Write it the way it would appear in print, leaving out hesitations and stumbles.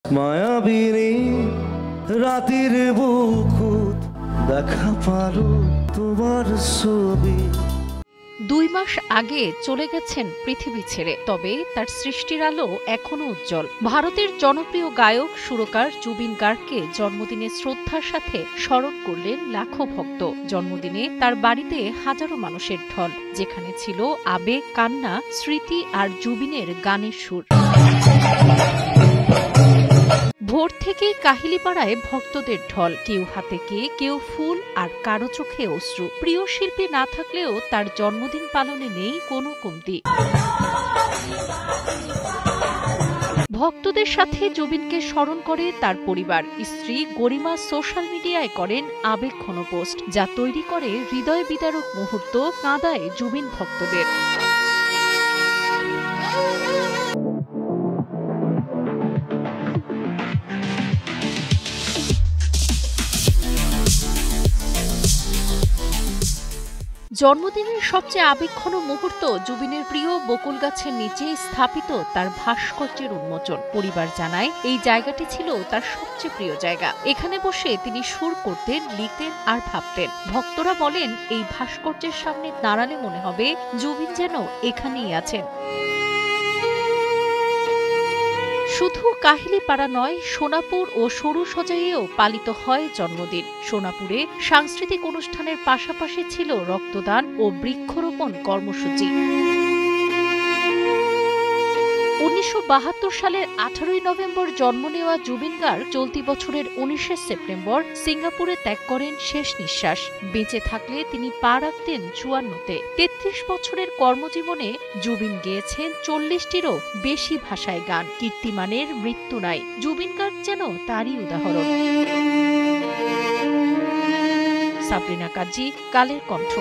মায়াবিনী রাতের বুকুত দেখা পারো তোমার ছবি। ২ মাস আগে চলে গেছেন পৃথিবী ছেড়ে, তবে তার সৃষ্টির আলো এখনো উজ্জ্বল। ভারতের জনপ্রিয় গায়ক সুরকার জুবিন গার্গকে জন্মদিনে শ্রদ্ধার সাথে স্মরণ করলেন লাখো ভক্ত। জন্মদিনে তার বাড়িতে হাজারো মানুষের ঢল, যেখানে ছিল আবেগ, কান্না, স্মৃতি আর জুবিনের গানের সুর। ভোর থেকেই কাহিলীপাড়ায় ভক্তদের ঢল, কেউ হাতে কেক, কেউ ফুল আর কারো চোখে অশ্রু। প্রিয় শিল্পী না থাকলেও তার জন্মদিন পালনে নেই কোনো কমতি। ভক্তদের সাথে জুবিনকে স্মরণ করে তার পরিবার। স্ত্রী গরিমা সোশ্যাল মিডিয়ায় করেন আবেগঘন পোস্ট, যা তৈরি করে হৃদয় বিদারক মুহূর্ত, কাঁদায় জুবিন ভক্তদের। জন্মদিনের সবচেয়ে আবেগঘন মুহূর্ত জুবিনের প্রিয় বকুল গাছের নিচে স্থাপিত তার ভাস্কর্যের উন্মোচন। পরিবার জানায়, এই জায়গাটি ছিল তার সবচেয়ে প্রিয় জায়গা। এখানে বসে তিনি সুর করতেন, লিখতেন আর ভাবতেন। ভক্তরা বলেন, এই ভাস্কর্যের সামনে দাঁড়ালে মনে হবে জুবিন যেন এখানেই আছেন। শুধু কাহিলীপাড়া নয়, সোনাপুর ও সরুসজাইয়েও পালিত হয় জন্মদিন। সোনাপুরে সাংস্কৃতিক অনুষ্ঠানের পাশাপাশি ছিল রক্তদান ও বৃক্ষরোপণ কর্মসূচি। ১৯৭২ সালের ১৮ নভেম্বর জন্ম নেওয়া জুবিন গার্গ চলতি বছরের ১৯ সেপ্টেম্বর সিঙ্গাপুরে ত্যাগ করেন শেষ নিঃশ্বাস। বেঁচে থাকলে তিনি পা রাখতেন ৫৪তে। ৩৩ বছরের কর্মজীবনে জুবিন গেয়েছেন ৪০টিরও বেশি ভাষায় গান। কীর্তিমানের মৃত্যু নাই। জুবিন গার্গ যেন তারই উদাহরণ। সাবরিনা কাজী, কালের কণ্ঠ।